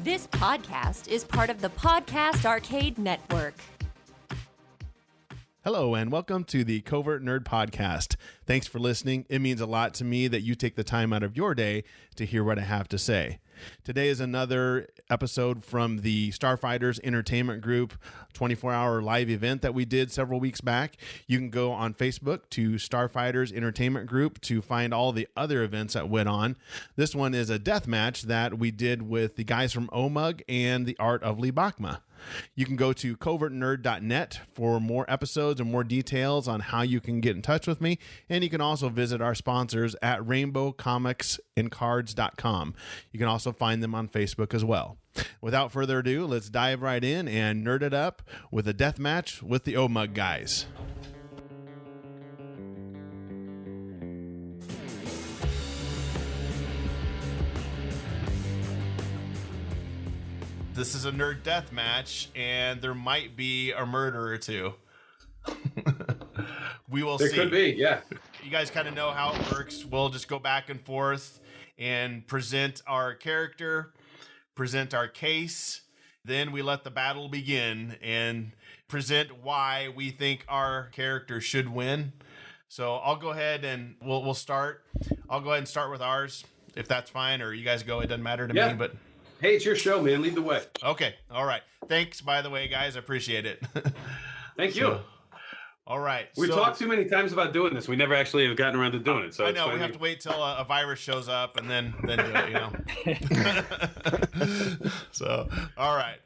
This podcast is part of the Podcast Arcade Network. Hello, and welcome to the Covert Nerd Podcast. Thanks for listening. It means a lot to me that you take the time out of your day to hear what I have to say. Today is another episode from the Starfighters Entertainment Group 24-hour live event that we did several weeks back. You can go on Facebook to Starfighters Entertainment Group to find all the other events that went on. This one is a death match that we did with the guys from OMUG and the Art of Lee Bachma. You can go to covertnerd.net for more episodes and more details on how you can get in touch with me. And you can also visit our sponsors at rainbowcomicsandcards.com. You can also find them on Facebook as well. Without further ado, let's dive right in and nerd it up with a death match with the OMUG guys. This is a nerd death match, and there might be a murder or two. We will see. There could be, yeah. You guys kind of know how it works. We'll just go back and forth and present our character, present our case. Then we let the battle begin and present why we think our character should win. So I'll go ahead and we'll start. I'll go ahead and start with ours, if that's fine, or you guys go. It doesn't matter to me, but... Hey, it's your show, man. Lead the way. Okay. All right. Thanks, by the way, guys. I appreciate it. Thank you. All right. We talked too many times about doing this. We never actually have gotten around to doing it. So I know we have to wait till a virus shows up and then do it, So, all right.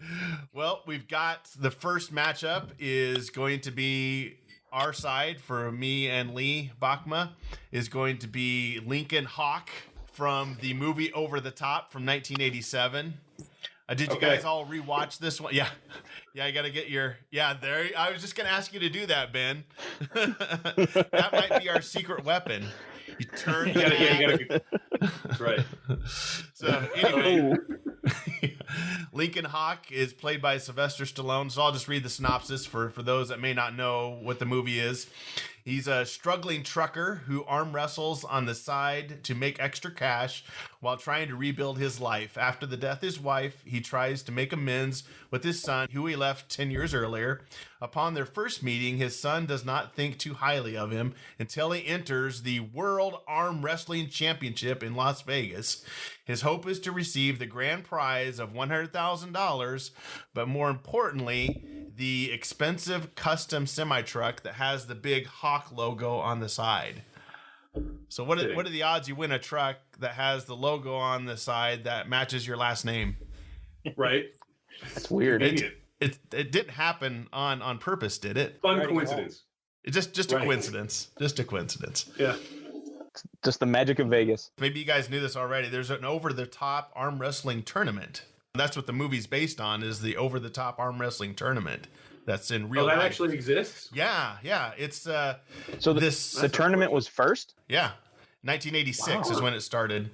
Well, we've got the first matchup is going to be our side for me and Lee Bachma is going to be Lincoln Hawk from the movie Over the Top from 1987. Did you guys all rewatch this one? Yeah. Yeah, you got to get your... Yeah, there. I was just going to ask you to do that, Ben. That might be our secret weapon. You turn... You gotta, That's right. So, anyway... Lincoln Hawk is played by Sylvester Stallone. So I'll just read the synopsis for those that may not know what the movie is. He's a struggling trucker who arm wrestles on the side to make extra cash while trying to rebuild his life. After the death of his wife, he tries to make amends with his son, who he left 10 years earlier. Upon their first meeting, his son does not think too highly of him until he enters the World Arm Wrestling Championship in Las Vegas. His hope is to receive the grand prize of $100,000, but more importantly, the expensive custom semi-truck that has the big Hawk logo on the side. So what are the odds you win a truck that has the logo on the side that matches your last name? Right. That's weird. It didn't happen on purpose, did it? Fun coincidence. It's just a coincidence. Just a coincidence. Yeah. Just the magic of Vegas. Maybe you guys knew this already. There's an over-the-top arm wrestling tournament. That's what the movie's based on, is the over-the-top arm wrestling tournament. That's in real life. That actually exists? Yeah. It's so the tournament was first? Yeah. 1986 is when it started.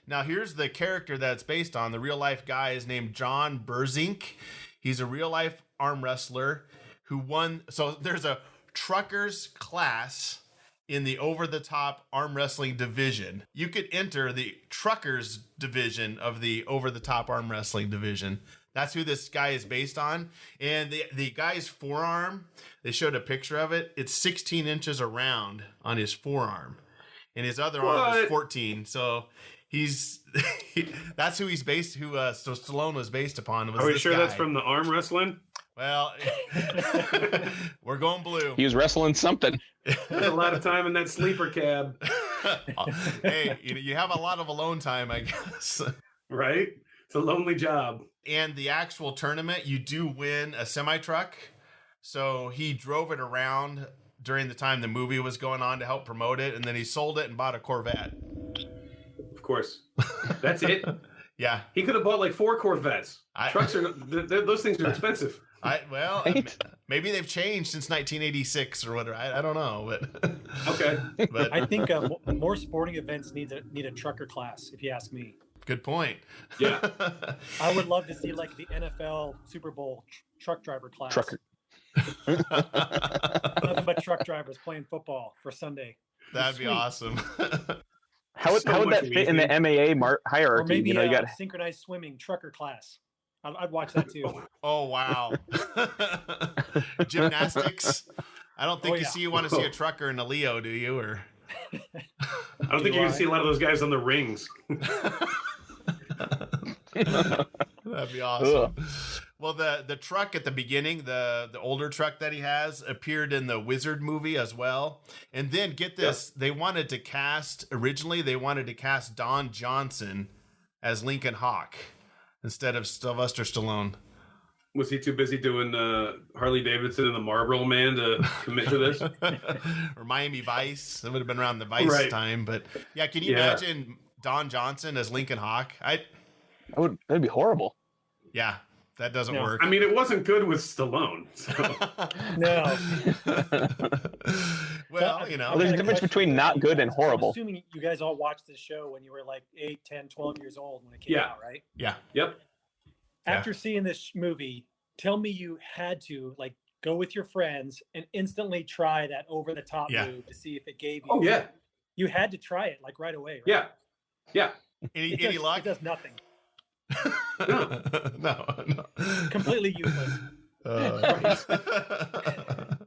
Now, here's the character that's based on. The real-life guy is named John Berzink. He's a real-life arm wrestler who won. So there's a truckers class in the over-the-top arm wrestling division. You could enter the truckers division of the over-the-top arm wrestling division. That's who this guy is based on. And the guy's forearm, they showed a picture of it. It's 16 inches around on his forearm. And his other arm is 14. So that's who he's based, so Stallone was based upon. Are we sure that's from the arm wrestling? Well, we're going blue. He was wrestling something. There's a lot of time in that sleeper cab. Hey, you have a lot of alone time, I guess. Right? It's a lonely job. And the actual tournament, you do win a semi-truck. So he drove it around during the time the movie was going on to help promote it. And then he sold it and bought a Corvette. Of course. That's it? Yeah. He could have bought like 4 Corvettes. Trucks those things are expensive. Maybe they've changed since 1986 or whatever. I don't know, but okay. But I think more sporting events need a trucker class, if you ask me. Good point. Yeah, I would love to see like the NFL Super Bowl truck driver class. Trucker. Nothing but truck drivers playing football for Sunday. That'd be awesome. How would that fit in the MAA hierarchy? Or maybe you got synchronized swimming trucker class. I'd watch that too. Oh wow. Gymnastics. I don't think you want to see a trucker in a Leo, do you? Or I don't think you're gonna see a lot of those guys on the rings. That'd be awesome. Well, the truck at the beginning, the older truck that he has, appeared in the Wizard movie as well. And then get this, they wanted to cast Don Johnson as Lincoln Hawk instead of Sylvester Stallone. Was he too busy doing Harley Davidson and the Marlboro Man to commit to this? Or Miami Vice. It would have been around the Vice time. But yeah, can you imagine Don Johnson as Lincoln Hawk? That'd be horrible. Yeah, that doesn't work. I mean, it wasn't good with Stallone. So. No. Well, there's a difference between not good and horrible. I'm assuming you guys all watched this show when you were like 8, 10, 12 years old when it came out, right? Yeah. Yep. After seeing this movie, tell me you had to go with your friends and instantly try that over-the-top move to see if it gave you. Oh, yeah. You had to try it right away, right? Yeah. Yeah. Any luck? It does nothing. No. Completely useless.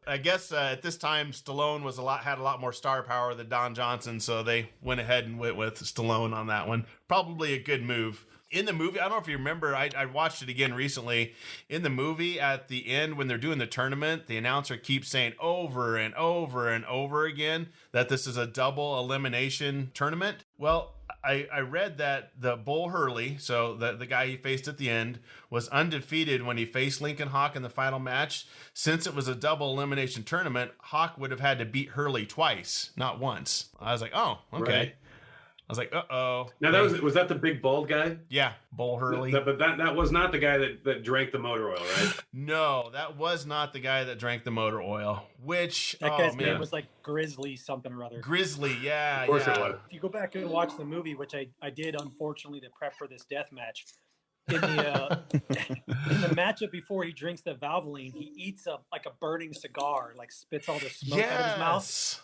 I guess at this time Stallone had a lot more star power than Don Johnson, so they went ahead and went with Stallone on that one. Probably a good move. In the movie, I don't know if you remember, I watched it again recently. In the movie, at the end, when they're doing the tournament, the announcer keeps saying over and over and over again that this is a double elimination tournament. Well, I read that the Bull Hurley, so the guy he faced at the end, was undefeated when he faced Lincoln Hawk in the final match. Since it was a double elimination tournament, Hawk would have had to beat Hurley twice, not once. I was like, oh, okay. Right. I was like, uh-oh. Now, was that the big bald guy? Yeah, Bull Hurley. But that was not the guy that drank the motor oil, right? No, that was not the guy that drank the motor oil, which... That guy's name was Grizzly something or other. Grizzly, yeah. Of course it was. If you go back and watch the movie, which I did, unfortunately, to prep for this death match, in the in the matchup before he drinks the Valvoline, he eats a burning cigar, spits all the smoke out of his mouth.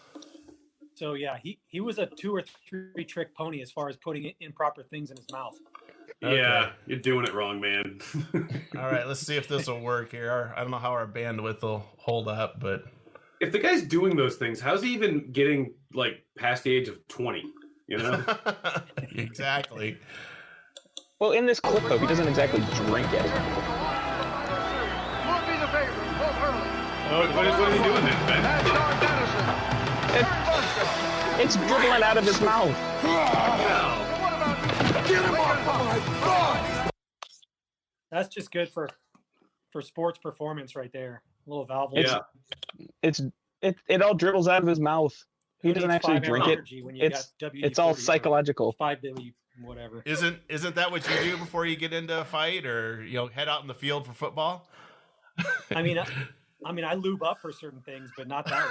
So yeah, he was a 2 or 3 trick pony as far as putting improper things in his mouth. Okay. Yeah, you're doing it wrong, man. All right, let's see if this will work here. I don't know how our bandwidth will hold up, but if the guy's doing those things, how's he even getting past the age of 20? You know? Exactly. Well, in this clip though, he doesn't exactly drink it. What is he doing then, Ben? It's dribbling out of his mouth. That's just good for sports performance right there. A little valve. Yeah. It all dribbles out of his mouth. He doesn't actually drink it. It's all psychological. 5W whatever. Isn't that what you do before you get into a fight, or head out in the field for football? I mean, I lube up for certain things, but not that way.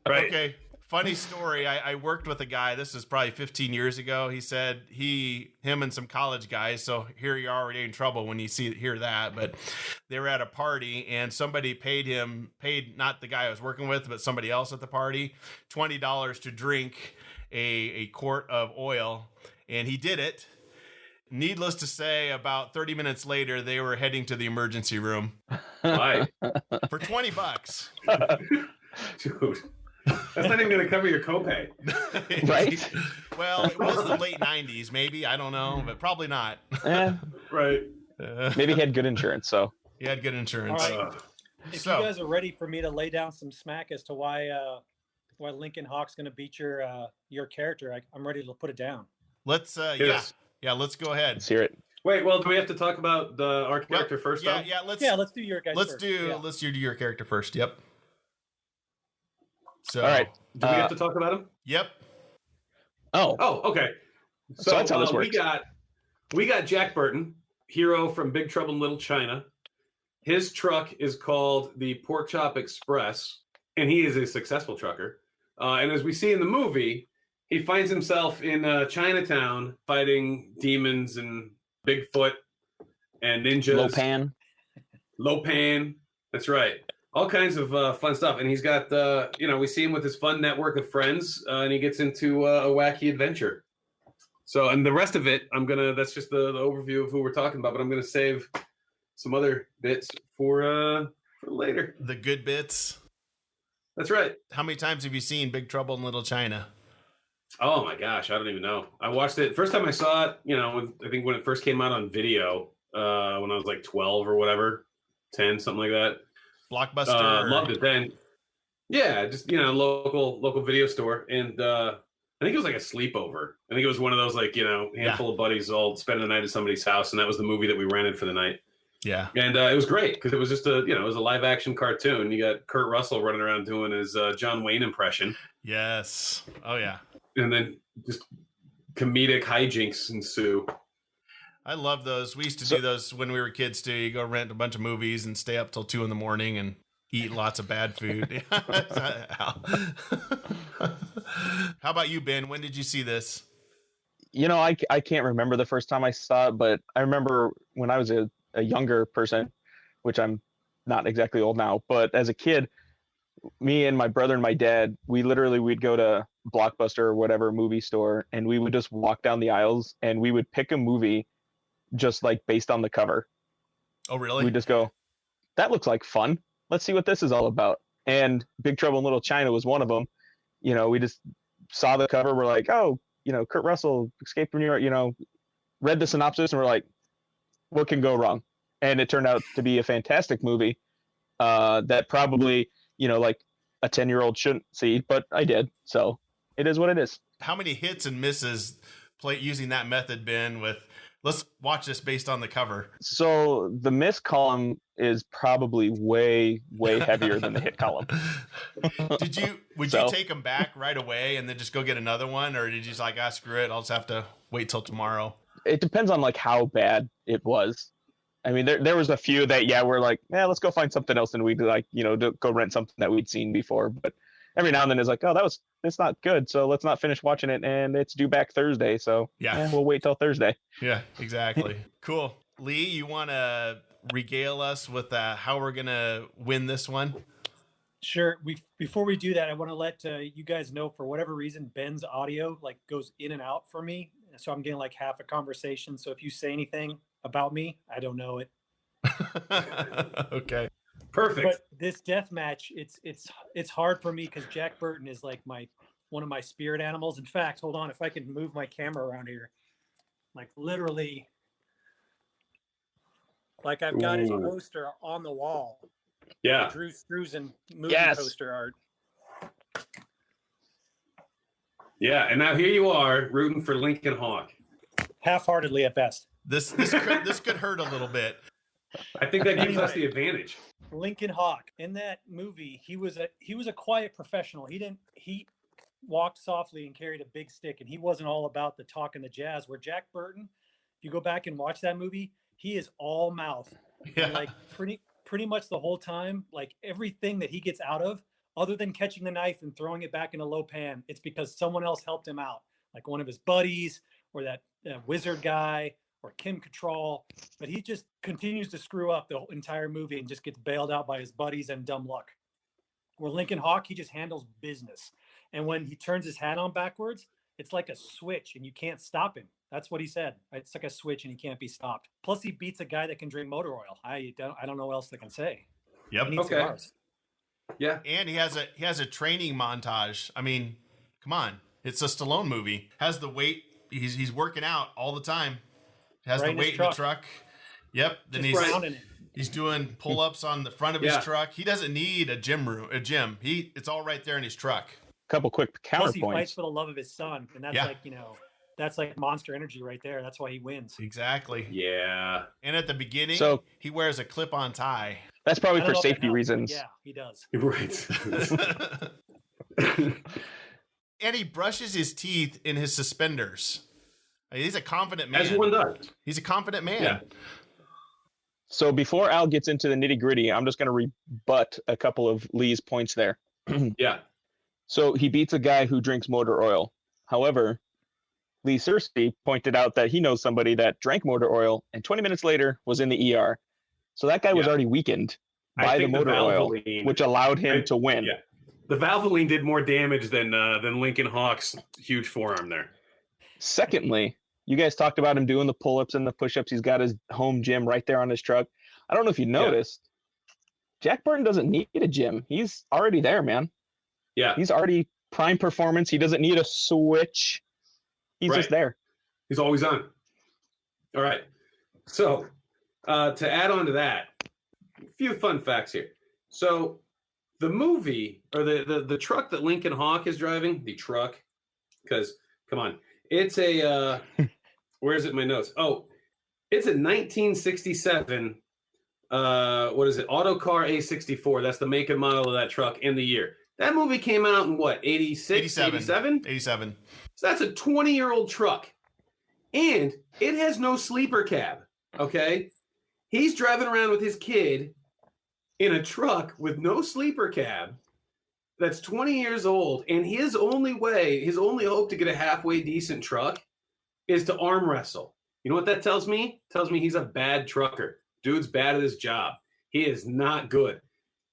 Right. Okay. Funny story. I worked with a guy. This is probably 15 years ago. He said him and some college guys. So here you're already in trouble when you hear that. But they were at a party and somebody paid not the guy I was working with, but somebody else at the party, $20 to drink a quart of oil. And he did it. Needless to say, about 30 minutes later, they were heading to the emergency room. Why? For $20. Dude. That's not even going to cover your copay. Right? Well, it was the late 90s, maybe. I don't know, but probably not. Right. Maybe he had good insurance, so. He had good insurance. All right. If you guys are ready for me to lay down some smack as to why Lincoln Hawk's going to beat your character, I'm ready to put it down. Let's, Yeah, let's go ahead. Let's hear it. Wait, well, do we have to talk about our character first? Yeah, though? yeah. Let's do your guys. Let's do your character first. Yep. So, all right. Do we have to talk about him? Yep. Oh, okay. So that's how this works. We got Jack Burton, hero from Big Trouble in Little China. His truck is called the Pork Chop Express, and he is a successful trucker. And as we see in the movie, he finds himself in Chinatown fighting demons and Bigfoot and ninjas. Lopan. That's right. All kinds of fun stuff. And he's got, we see him with his fun network of friends, and he gets into a wacky adventure. So, and the rest of it, that's just the overview of who we're talking about, but I'm going to save some other bits for later. The good bits. That's right. How many times have you seen Big Trouble in Little China? Oh my gosh, I don't even know. I watched it first time I saw it. I think when it first came out on video, when I was like 12 or whatever, 10, something like that. Blockbuster. Loved it then. Yeah, just local video store, and I think it was like a sleepover. I think it was one of those handful of buddies all spending the night at somebody's house, and that was the movie that we rented for the night. Yeah, and it was great because it was just it was a live action cartoon. You got Kurt Russell running around doing his John Wayne impression. Yes. Oh yeah. And then just comedic hijinks ensue. I love those. We used to do those when we were kids too. You go rent a bunch of movies and stay up till 2 a.m. and eat lots of bad food. How about you, Ben? When did you see this? I can't remember the first time I saw it, but I remember when I was a younger person, which I'm not exactly old now, but as a kid, me and my brother and my dad, we'd go to Blockbuster or whatever movie store, and we would just walk down the aisles and we would pick a movie just like based on the cover. Oh, really? We just go, that looks like fun. Let's see what this is all about. And Big Trouble in Little China was one of them. We just saw the cover. We're like, oh, Kurt Russell, Escape from New York, read the synopsis and we're like, what can go wrong? And it turned out to be a fantastic movie that probably, like a 10-year-old shouldn't see, but I did. So it is what it is. How many hits and misses using that method, Ben, with let's watch this based on the cover? So the miss column is probably way, way heavier than the hit column. Would you take them back right away and then just go get another one? Or did you just like, screw it, I'll just have to wait till tomorrow? It depends on like how bad it was. I mean, there was a few that, we're like, let's go find something else. And we'd like, go rent something that we'd seen before. But every now and then it's like, oh, it's not good. So let's not finish watching it. And it's due back Thursday. So we'll wait till Thursday. Yeah, exactly. Cool. Lee, you want to regale us with how we're going to win this one? Sure. Before we do that, I want to let you guys know, for whatever reason, Ben's audio goes in and out for me. So I'm getting like half a conversation. So if you say anything about me, I don't know it. Okay. Perfect. But this death match, it's hard for me because Jack Burton is like one of my spirit animals. In fact, hold on, if I can move my camera around here, like literally, like I've got his poster on the wall. Yeah. Drew Struzan movie poster art. Yeah, and now here you are rooting for Lincoln Hawk. Half-heartedly at best. This could hurt a little bit. I think that gives us the advantage. Lincoln Hawk, in that movie, he was a quiet professional. He walked softly and carried a big stick, and he wasn't all about the talk and the jazz. Where Jack Burton, if you go back and watch that movie, he is all mouth. Yeah. And like pretty much the whole time, like everything that he gets out of, other than catching the knife and throwing it back in a low pan, it's because someone else helped him out, like one of his buddies or that wizard guy or Kim Cattrall. But he just continues to screw up the entire movie and just gets bailed out by his buddies and dumb luck. Where Lincoln Hawk, he just handles business. And when he turns his hat on backwards, it's like a switch and you can't stop him. That's what he said. It's like a switch and he can't be stopped. Plus he beats a guy that can drink motor oil. I don't know what else they can say. Yep. He needs cigars. Yeah. And he has a training montage. I mean, come on. It's a Stallone movie. Has the weight. He's working out all the time. Has the weight in the truck. Yep. Then he's doing pull-ups on the front of his truck. He doesn't need a gym. It's all right there in his truck. Couple quick counterpoints. Plus he fights for the love of his son, and that's that's like Monster Energy right there. That's why he wins. Exactly. Yeah. And at the beginning, he wears a clip-on tie. That's probably for safety reasons. Yeah, he does. Right. And he brushes his teeth in his suspenders. He's a confident man. As one does. He's a confident man. Yeah. So before Al gets into the nitty-gritty, I'm just going to rebut a couple of Lee's points there. Yeah. So he beats a guy who drinks motor oil. However, Lee Searcy pointed out that he knows somebody that drank motor oil and 20 minutes later was in the ER. So that guy was already weakened by the motor oil, which allowed him to win. Yeah. The Valvoline did more damage than Lincoln Hawk's huge forearm there. Secondly, You guys talked about him doing the pull-ups and the push-ups. He's got his home gym right there on his truck. I don't know if you noticed, Jack Burton doesn't need a gym. He's already there, man. Yeah. He's already prime performance. He doesn't need a switch. He's just there. He's always on. All right. So to add on to that, a few fun facts here. So the movie, or the truck that Lincoln Hawk is driving, the truck, because come on, it's a where is it in my notes? Oh, it's a 1967 what is it? Autocar A64. That's the make and model of that truck and the year. That movie came out in what, 86, 87? 87. So that's a 20-year-old truck. And it has no sleeper cab, okay? He's driving around with his kid in a truck with no sleeper cab that's 20 years old, and his only hope to get a halfway decent truck is to arm wrestle. You know what that tells me? It tells me he's a bad trucker. Dude's bad at his job. He is not good.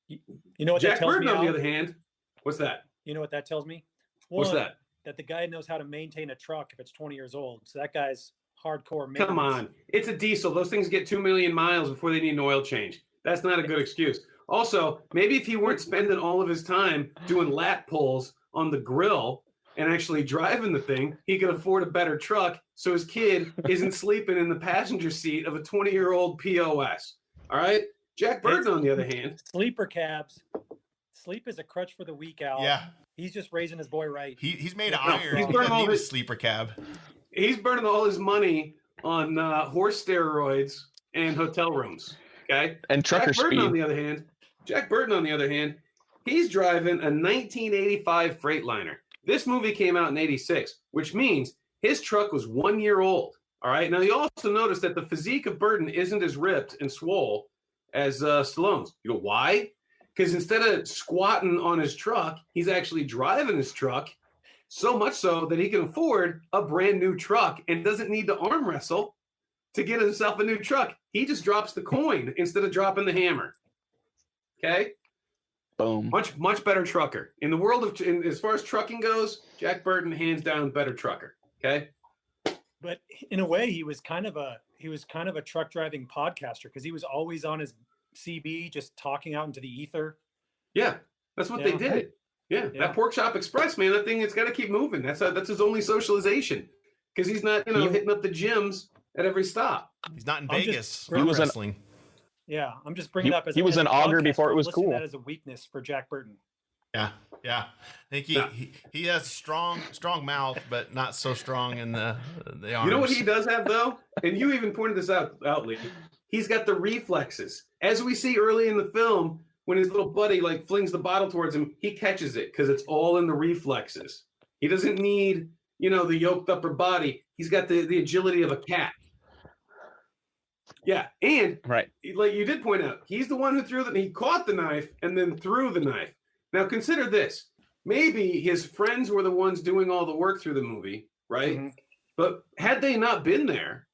You know what Jack that tells Burton, me, on the Al? other hand, what's that? You know what that tells me? What's One, that? That the guy knows how to maintain a truck if it's 20 years old. So that guy's hardcore maintenance. Come on. It's a diesel. Those things get 2 million miles before they need an oil change. That's not a good excuse. Also, maybe if he weren't spending all of his time doing lat pulls on the grill and actually driving the thing, he could afford a better truck so his kid isn't sleeping in the passenger seat of a 20-year-old POS. All right? Jack Burton, on the other hand. Sleeper cabs. Sleep is a crutch for the weak, Al. Yeah. He's just raising his boy right. He's made of No, iron. he's He burning doesn't all need a his- sleeper cab. He's burning all his money on horse steroids and hotel rooms. Okay? And trucker Jack Burton, speed. on the other hand, he's driving a 1985 Freightliner. This movie came out in 86, which means his truck was 1 year old. All right. Now, you also notice that the physique of Burton isn't as ripped and swole as Stallone's. You know why? Because instead of squatting on his truck, he's actually driving his truck, so much so that he can afford a brand new truck and doesn't need to arm wrestle to get himself a new truck. He just drops the coin instead of dropping the hammer. Okay? Boom. Much better trucker. In the world of, as far as trucking goes, Jack Burton, hands down, better trucker. Okay? But in a way, he was kind of a truck driving podcaster because he was always on his CB, just talking out into the ether. Yeah, that's what they did. Yeah, that Pork Chop Express, man, that thing, it's got to keep moving. That's his only socialization because he's not, hitting up the gyms at every stop. He's not in I'm Vegas. He was wrestling. Yeah, I'm just bringing it up as he was as an a auger podcaster, before it was listing cool. That as a weakness for Jack Burton. Yeah. I think he has a strong mouth, but not so strong in the arms. You know what he does have though, and you even pointed this out, Lee. He's got the reflexes, as we see early in the film when his little buddy flings the bottle towards him. He catches it because it's all in the reflexes. He doesn't need the yoked upper body. He's got the agility of a cat. Yeah, and right, like you did point out, he's the one who he caught the knife and then threw the knife. Now consider this. Maybe his friends were the ones doing all the work through the movie, right? Mm-hmm. But had they not been there,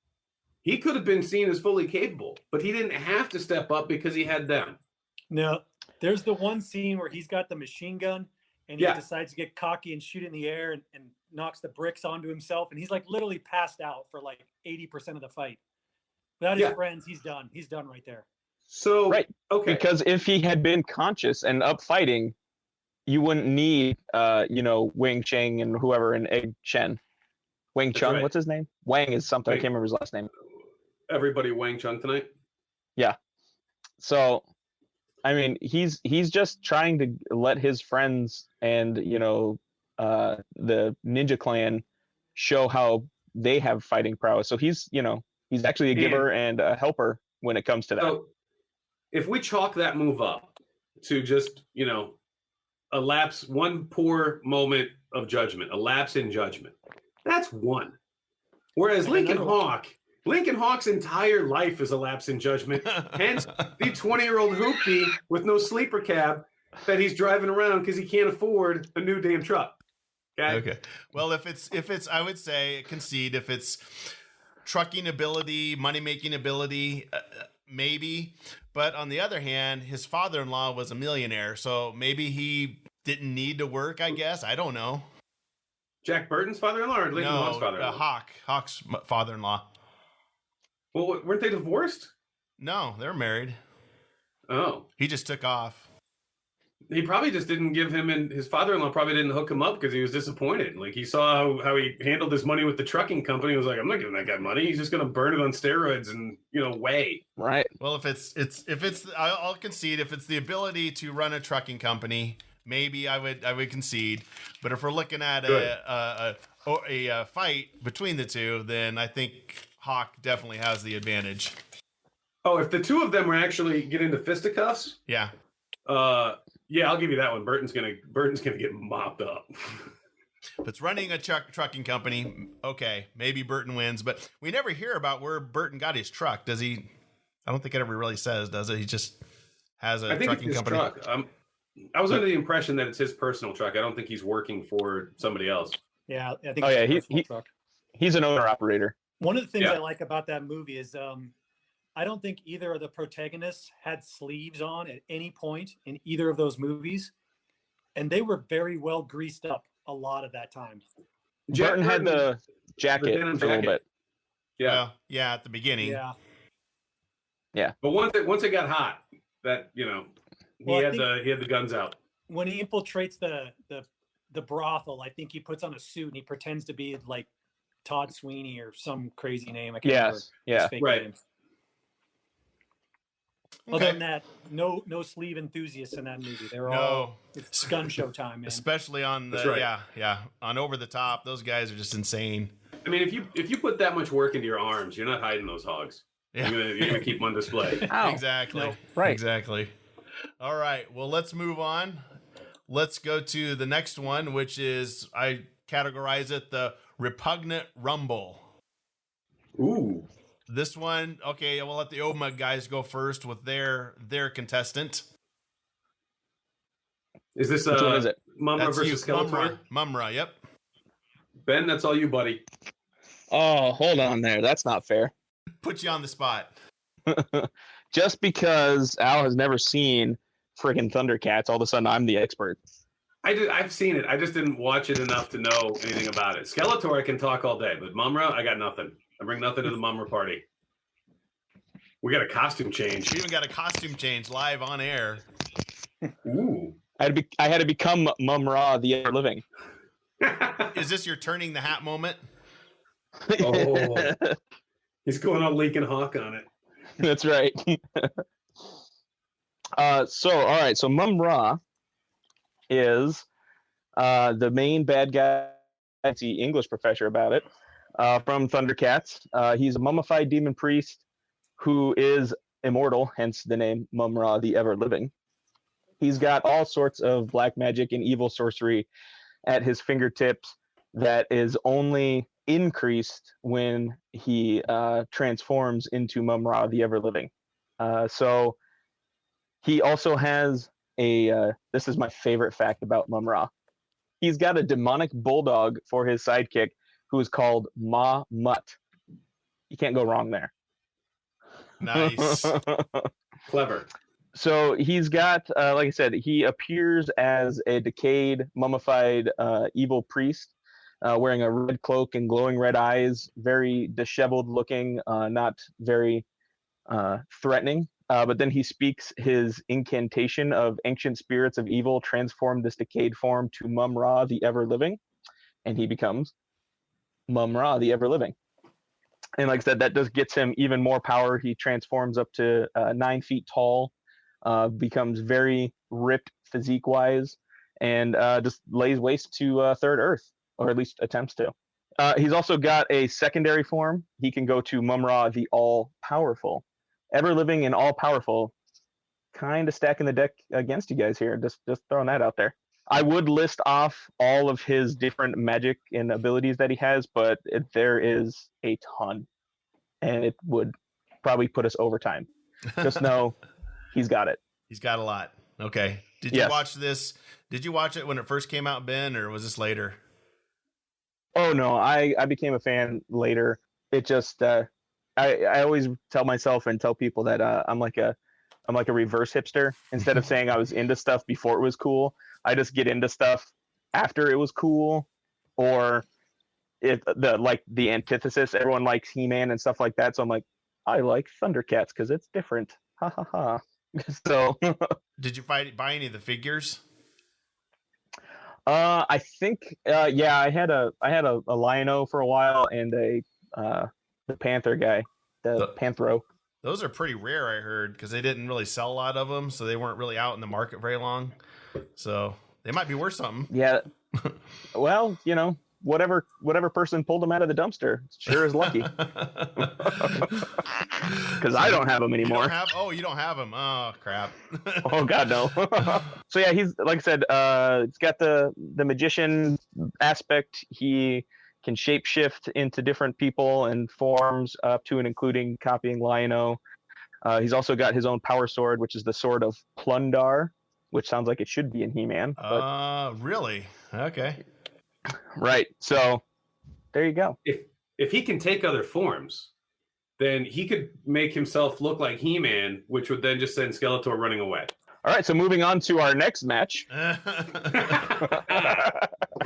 he could have been seen as fully capable, but he didn't have to step up because he had them. No, there's the one scene where he's got the machine gun and he decides to get cocky and shoot in the air and knocks the bricks onto himself. And he's literally passed out for 80% of the fight. Without his friends, he's done. He's done right there. So, right. Okay. Because if he had been conscious and up fighting, you wouldn't need, Wing Chang and whoever in Egg Chen. Wing Chun, what's his name? Wang is something. I can't remember his last name. Everybody Wang Chun tonight. Yeah. So, I mean, he's just trying to let his friends and, the Ninja Clan show how they have fighting prowess. So he's actually a giver and a helper when it comes to that. So if we chalk that move up to just, a lapse, one poor moment of judgment, a lapse in judgment, that's one. Whereas Lincoln Hawk's entire life is a lapse in judgment. Hence the 20-year-old hoopty with no sleeper cab that he's driving around because he can't afford a new damn truck. Okay. Well, if it's, I would say concede if it's trucking ability, money-making ability, maybe. But on the other hand, his father-in-law was a millionaire, so maybe he didn't need to work, I guess. I don't know. Jack Burton's father-in-law or Lincoln Hawk's father-in-law? Hawk's father-in-law. Well, weren't they divorced? No, they're married. Oh. He just took off. He probably just didn't give him, and his father-in-law probably didn't hook him up because he was disappointed. Like, he saw how he handled his money with the trucking company. He was like, I'm not giving that guy money. He's just going to burn it on steroids and, weigh. Right. Well, I'll concede if it's the ability to run a trucking company, maybe I would concede. But if we're looking at a fight between the two, then I think Hawk definitely has the advantage. Oh, if the two of them were actually get into fisticuffs, yeah, I'll give you that one. Burton's gonna get mopped up. If it's running a trucking company, okay, maybe Burton wins. But we never hear about where Burton got his truck. Does he? I don't think it ever really says, does it? He just has a trucking company. Truck. I was under the impression that it's his personal truck. I don't think he's working for somebody else. Yeah, I think. Oh yeah, he's an owner operator. One of the things I like about that movie is I don't think either of the protagonists had sleeves on at any point in either of those movies, and they were very well greased up a lot of that time. Burton had the jacket for a little bit. Yeah, at the beginning. Yeah. But once it got hot, that he had the guns out. When he infiltrates the brothel, I think he puts on a suit and he pretends to be like Todd Sweeney or some crazy name. I can't remember his fake name. Okay. Other than that, no sleeve enthusiasts in that movie. They're all it's gun show time, man. Especially on the on Over the Top. Those guys are just insane. I mean, if you put that much work into your arms, you're not hiding those hogs. Yeah. You're gonna keep them on display. Exactly. No. Right. Exactly. All right. Well, let's move on. Let's go to the next one, which is I categorize it the Repugnant Rumble. Ooh. This one, okay, we'll let the OMUG guys go first with their contestant. Is this Which one is it? Mumra versus Skeletor? Mumra, yep. Ben, that's all you, buddy. Oh, hold on there. That's not fair. Put you on the spot. Just because Al has never seen friggin' Thundercats, all of a sudden I'm the expert. I've seen it. I just didn't watch it enough to know anything about it. Skeletor, I can talk all day, but Mumra, I got nothing. I bring nothing to the Mumra party. We got a costume change. We even got a costume change live on air. Ooh. I had to become Mumra the Ever Living. Is this your turning the hat moment? Oh. He's going on Lincoln Hawk on it. That's right. So Mumra is the main bad guy. That's the English professor about it. From Thundercats. He's a mummified demon priest who is immortal, hence the name Mumra the Ever Living. He's got all sorts of black magic and evil sorcery at his fingertips that is only increased when he transforms into Mumra the Ever Living. So he also has this is my favorite fact about Mumra. He's got a demonic bulldog for his sidekick who is called Ma Mutt. You can't go wrong there. Nice. Clever. So he's got, like I said, he appears as a decayed, mummified, evil priest, wearing a red cloak and glowing red eyes, very disheveled looking, not very threatening. But then he speaks his incantation of ancient spirits of evil, transform this decayed form to Mumra the Ever Living, and he becomes Mumra the Ever Living. And like I said, that just gets him even more power. He transforms up to 9 feet tall, becomes very ripped physique wise, and just lays waste to Third Earth, or at least attempts to. He's also got a secondary form. He can go to Mumra the All Powerful. Ever Living and All Powerful, kind of stacking the deck against you guys here. Just throwing that out there. I would list off all of his different magic and abilities that he has, but there is a ton, and it would probably put us over time. Just know he's got it. He's got a lot. Okay. Did you watch this? Did you watch it when it first came out, Ben, or was this later? Oh no, I became a fan later. It just I always tell myself and tell people that I'm like a reverse hipster. Instead of saying I was into stuff before it was cool, I just get into stuff after it was cool. or if the antithesis, everyone likes He-Man and stuff like that. So I'm like, I like Thundercats because it's different. Ha ha ha. So Did you buy any of the figures? I think yeah, I had a Lion-O for a while and the Panther guy, the Panthro. Those are pretty rare, I heard, because they didn't really sell a lot of them, so they weren't really out in the market very long. So they might be worth something. Yeah. Well, whatever person pulled them out of the dumpster sure is lucky. Because I don't have them anymore. You don't have them. Oh crap. Oh God, no. So yeah, he's like I said. It's got the magician aspect. He can shapeshift into different people and forms, up to and including copying Lion-O. He's also got his own power sword, which is the Sword of Plundar, which sounds like it should be in He-Man. Really? Okay. Right. So there you go. If he can take other forms, then he could make himself look like He-Man, which would then just send Skeletor running away. All right, so moving on to our next match. We're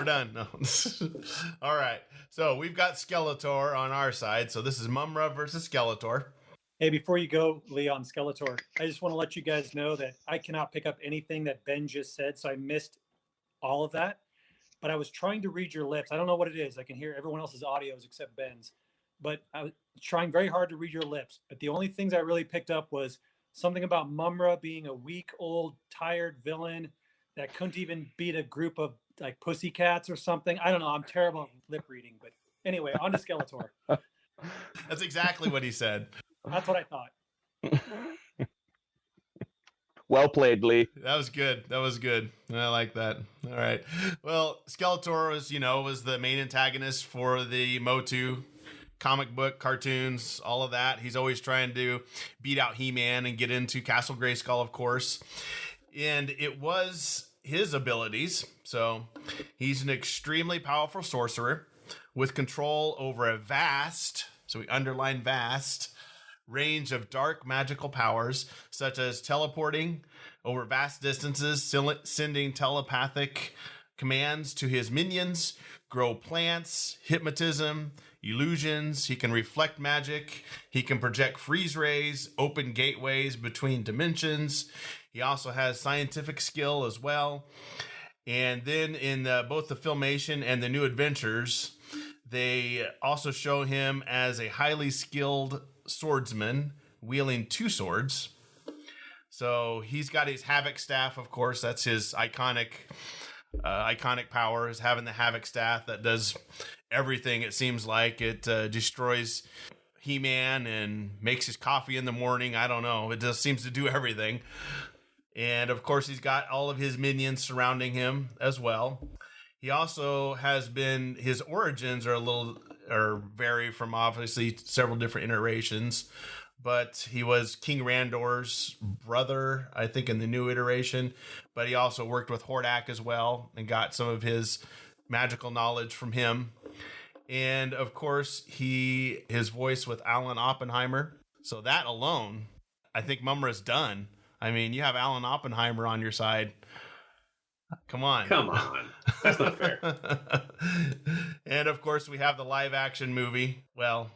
done. No. All right. So we've got Skeletor on our side. So this is Mumra versus Skeletor. Hey, before you go, Lee, on Skeletor, I just want to let you guys know that I cannot pick up anything that Ben just said, so I missed all of that. But I was trying to read your lips. I don't know what it is. I can hear everyone else's audios except Ben's. But I was trying very hard to read your lips. But the only things I really picked up was something about Mumra being a weak, old, tired villain that couldn't even beat a group of like pussycats or something. I don't know. I'm terrible at lip reading. But anyway, on to Skeletor. That's exactly what he said. That's what I thought. Well played, Lee. That was good. I like that. All right. Well, Skeletor was the main antagonist for the Motu comic book, cartoons, all of that. He's always trying to beat out He-Man and get into Castle Grayskull, of course. And it was his abilities. So he's an extremely powerful sorcerer with control over a vast, so we underline vast, range of dark magical powers, such as teleporting over vast distances, sending telepathic commands to his minions, grow plants, hypnotism, illusions. He can reflect magic. He can project freeze rays, open gateways between dimensions. He also has scientific skill as well. And then in both the Filmation and the New Adventures, they also show him as a highly skilled swordsman wielding two swords. So he's got his Havoc staff, of course. That's his iconic power, is having the Havoc staff that does everything. It seems like it destroys He-Man and makes his coffee in the morning. I don't know. It just seems to do everything. And of course, he's got all of his minions surrounding him as well. He also his origins vary from obviously several different iterations, but he was King Randor's brother, I think, in the new iteration, but he also worked with Hordak as well and got some of his magical knowledge from him. And of course, his voice with Alan Oppenheimer. So that alone, I think Mumra's done. I mean, you have Alan Oppenheimer on your side. Come on. That's not fair. And of course, we have the live action movie. Well,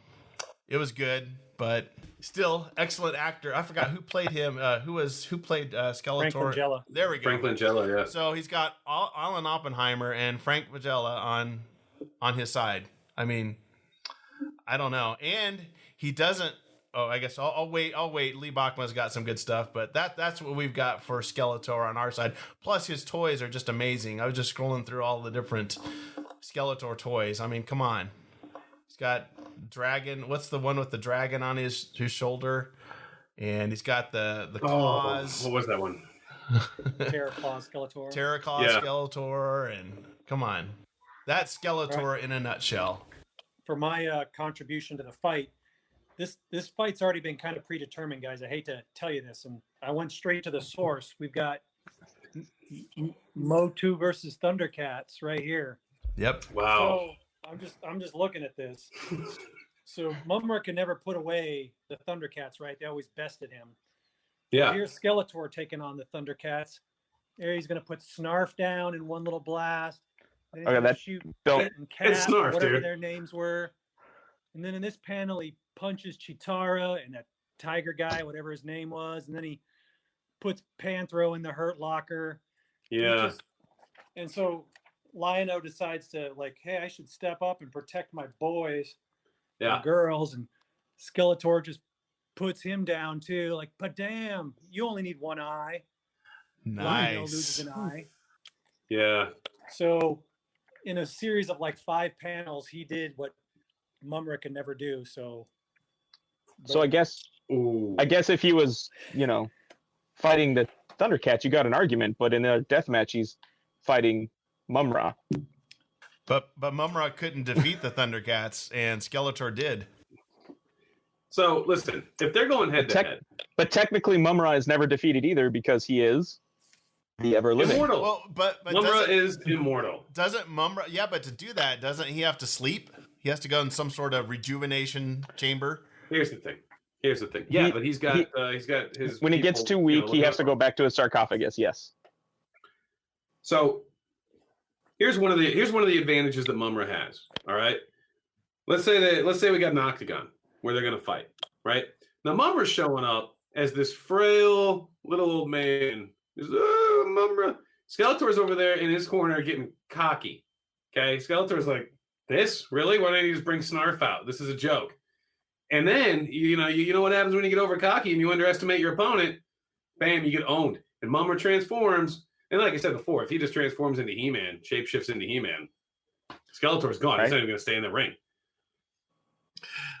it was good, but still excellent actor. I forgot who played him. Who played Skeletor? Frank Langella. There we go. Frank Langella, yeah. So he's got Alan Oppenheimer and Frank Langella on his side. I mean, I don't know. And he doesn't. Oh, I guess I'll wait. Lee Bachman's got some good stuff, but that's what we've got for Skeletor on our side. Plus, his toys are just amazing. I was just scrolling through all the different Skeletor toys. I mean, come on. He's got dragon. What's the one with the dragon on his shoulder? And he's got the claws. What was that one? Terraclaw Skeletor. Skeletor, and come on, that's Skeletor right. In a nutshell. For my contribution to the fight. This fight's already been kind of predetermined, guys. I hate to tell you this, and I went straight to the source. We've got Motu versus Thundercats right here. Yep. Wow. So I'm just looking at this. So Mumra can never put away the Thundercats, right? They always bested him. Yeah. Here's Skeletor taking on the Thundercats. There he's going to put Snarf down in one little blast. Then Okay, he'll that shoot don't- Kit and Cap, It's Snarf, whatever dude. their names were. And then in this panel, he punches Chitara and that tiger guy, whatever his name was. And then he puts Panthro in the Hurt Locker. Yeah. And so Lion-O decides to like, hey, I should step up and protect my boys, Yeah. and girls. And Skeletor just puts him down too. Like, but damn, you only need one eye. Lion-O loses Nice. an eye. Yeah. So in a series of like 5 panels, he did what Mumra could never do. So I guess Ooh. if he was, fighting the Thundercats, you got an argument. But in a death match, he's fighting Mumra. But Mumra couldn't defeat the Thundercats, and Skeletor did. So listen, if they're going head to head, But technically, Mumra is never defeated either because he is the ever living. immortal. Well, but Mumra is immortal. doesn't Mumra? Yeah, but to do that, doesn't he have to sleep? He has to go in some sort of rejuvenation chamber. Here's the thing. Yeah, but he's got his. When he gets people, too weak, looking he has out to for go him. back to his sarcophagus. Yes. So here's one of the advantages that Mumra has. All right. Let's say we got an octagon where they're gonna fight. Right now, Mumra's showing up as this frail little old man. He's, Mumra. Skeletor's over there in his corner getting cocky. Okay, Skeletor's like, this really? Why don't you just bring Snarf out? This is a joke. And then you know what happens when you get over cocky and you underestimate your opponent. Bam, you get owned. And Mumra transforms. And like I said before, if he just transforms into He-Man, shapeshifts into He-Man, Skeletor's gone. He's not even going to stay in the ring.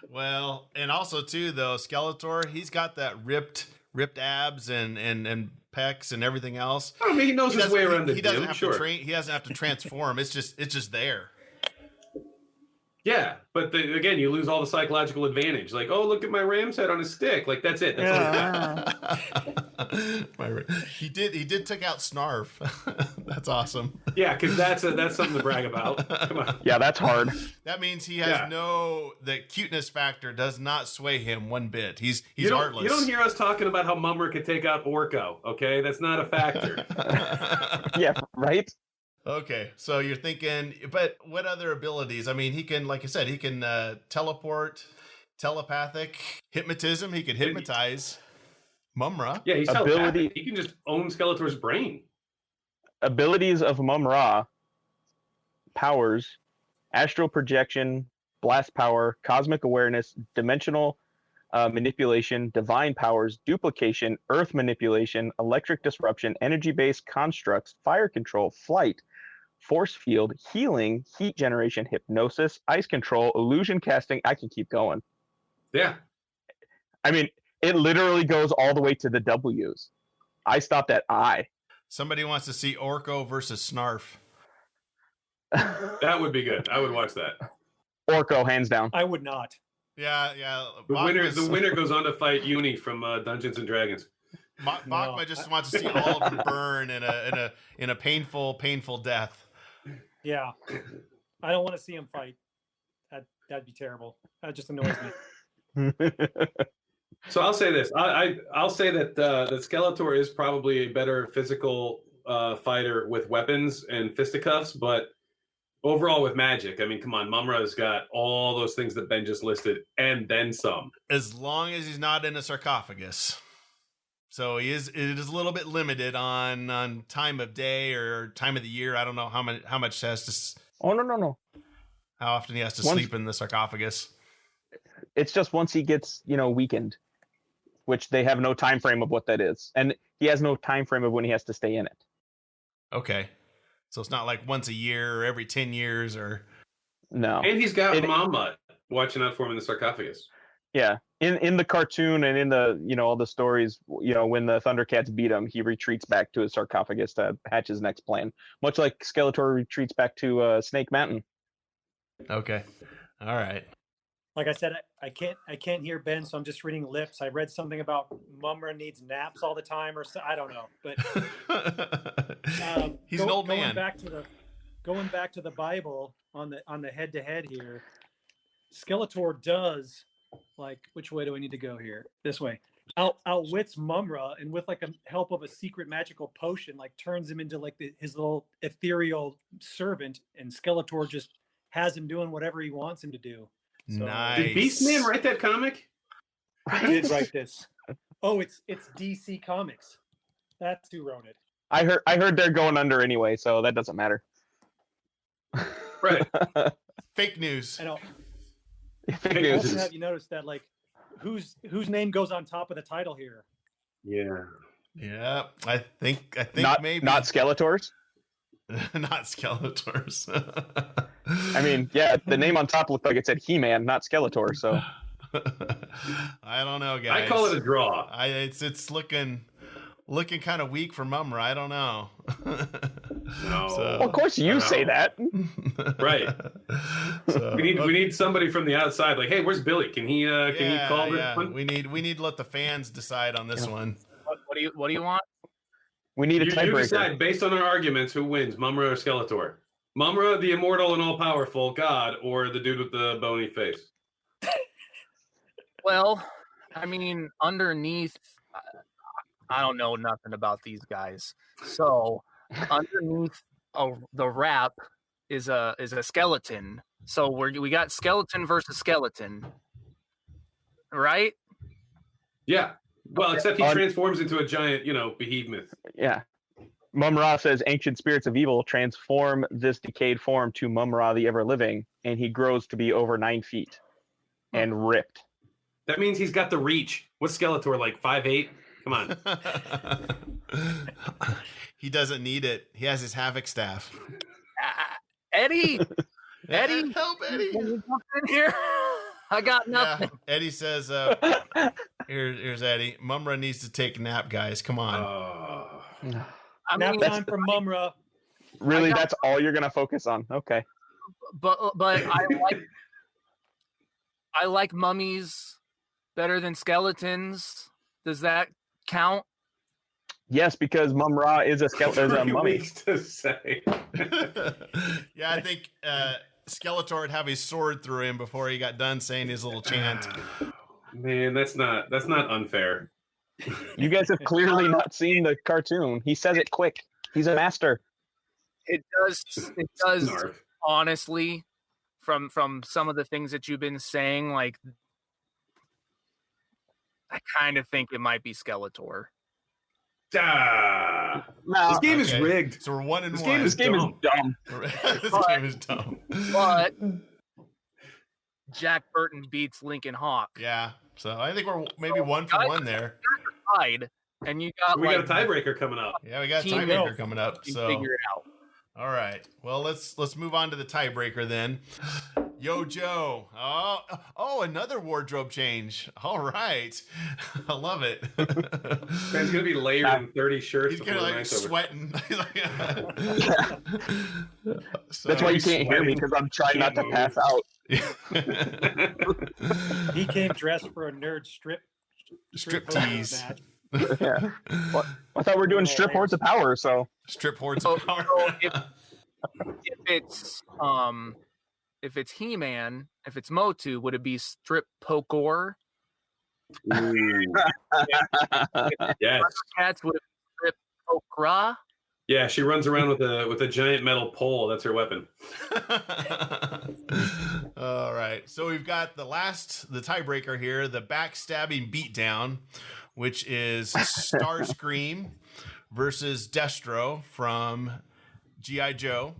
Well, and also too, though, Skeletor, he's got that ripped abs and pecs and everything else. I mean, he knows his way around the He doesn't gym, have sure. to train. He doesn't have to transform. It's just there. Yeah, but again, you lose all the psychological advantage. Like, oh, look at my ram's head on his stick. Like, that's it. That's all he's got. He did take out Snarf. That's awesome. Yeah, because that's something to brag about. Come on. Yeah, that's hard. That means he has the cuteness factor does not sway him one bit. He's heartless. You don't hear us talking about how Mumra could take out Orko, okay? That's not a factor. Yeah, right? Okay, so you're thinking, but what other abilities? I mean, he can, like I said, he can teleport, telepathic, hypnotism. He can hypnotize Mumra. Yeah, he's Ability- telepathic. He can just own Skeletor's brain. Abilities of Mumra: powers, astral projection, blast power, cosmic awareness, dimensional manipulation, divine powers, duplication, earth manipulation, electric disruption, energy-based constructs, fire control, flight, force field, healing, heat generation, hypnosis, ice control, illusion casting. I can keep going. Yeah. I mean, it literally goes all the way to the W's. I stopped at I. Somebody wants to see Orko versus Snarf. That would be good. I would watch that. Orko, hands down. I would not. Yeah. The winner goes on to fight Uni from Dungeons and Dragons. Bachma just wants to see all of them burn in a painful death. Yeah. I don't want to see him fight. That'd be terrible. That just annoys me. So I'll say this. I'll say that Skeletor is probably a better physical fighter with weapons and fisticuffs, but overall with magic, I mean, come on, Mumra's got all those things that Ben just listed and then some. As long as he's not in a sarcophagus. So it is a little bit limited on time of day or time of the year. I don't know how much has to. Oh, no. How often he has to sleep in the sarcophagus. It's just once he gets, weakened, which they have no time frame of what that is. And he has no time frame of when he has to stay in it. Okay. So it's not like once a year or every 10 years or. No. And he's got Mama watching out for him in the sarcophagus. Yeah. In the cartoon and in the, all the stories, when the Thundercats beat him, he retreats back to his sarcophagus to hatch his next plan. Much like Skeletor retreats back to Snake Mountain. Okay. All right. Like I said, I can't hear Ben, so I'm just reading lips. I read something about Mumra needs naps all the time, or so, I don't know. But he's an old man. Going back to the Bible on the head-to-head here, Skeletor does, like, which way do I need to go here? This way. outwits Mumra, and with like a help of a secret magical potion, like turns him into like his little ethereal servant, and Skeletor just has him doing whatever he wants him to do. So, Nice. Did Beastman write that comic? I did write this. Oh, it's DC Comics. That's who wrote it. I heard they're going under anyway, so that doesn't matter. Right. Fake news. And Fake I news. also have you noticed that like whose name goes on top of the title here? Yeah. Yeah, I think Not maybe not Skeletors. not Skeletors. I mean, yeah, the name on top looked like it said He-Man, not Skeletor. So I don't know, guys. I call it a draw. It's looking kind of weak for Mumra. I don't know. No. So- well, of course you say that. Right. So, We need somebody from the outside. Like, hey, where's Billy? Can he call this yeah. one? We need to let the fans decide on this one. What do you want? We need a You tiebreaker. decide based on our arguments who wins, Mumra or Skeletor. Mumra, the immortal and all-powerful god, or the dude with the bony face. Well, I mean, underneath, I don't know nothing about these guys. So underneath the wrap is a skeleton. So we got skeleton versus skeleton, right? Yeah. Well, Okay. except he transforms into a giant, behemoth. Yeah. Mum-Ra says ancient spirits of evil transform this decayed form to Mum-Ra the ever-living, and he grows to be over 9 feet and ripped. That means he's got the reach. What's Skeletor, like 5'8"? Come on. He doesn't need it. He has his Havoc staff. Eddie, Eddie, help Eddie. can you jump in here? I got nothing. Yeah. Eddie says, here's Eddie. Mumra needs to take a nap, guys. Come on. I Nap mean, time for Mumra. Really, got- that's all you're gonna focus on? Okay. but I like mummies better than skeletons. Does that count? Yes, because Mum-Ra is a skeleton, is a 3 mummy. weeks to say. Yeah, I think Skeletor would have his sword through him before he got done saying his little chant. Man, that's not unfair. You guys have clearly not seen the cartoon. He says it quick. He's a master. It does. It does. Snarf. Honestly, from some of the things that you've been saying, like I kind of think it might be Skeletor. Ah. No, This game is Okay. rigged. So we're 1-1. This game this game is dumb. This game is dumb. But Jack Burton beats Lincoln Hawk. Yeah. So I think we're maybe 1-1 there. Tied, and you got We like got a tiebreaker coming up. Yeah, we got a Team tiebreaker Milk. coming up. you So figure it out. all right. Well, let's move on to the tiebreaker then. Yo, Joe. Oh, another wardrobe change. All right. I love it. Man's gonna be layered in 30 shirts He's before gonna the like night's over. sweating. So- That's why you can't hear me, sweating. because I'm trying not to Can't pass out. He came dressed for a nerd strip Striptease. match. Yeah. What? I thought we were doing strip hordes of power, so Strip hordes So, of power. so if it's He-Man, if it's Motu, would it be Strip Pokor? Yes. Cats would it be Strip Pokra? Yeah, she runs around with a giant metal pole. That's her weapon. All right. So we've got the tiebreaker here, the backstabbing beatdown, which is Starscream versus Destro from G.I. Joe.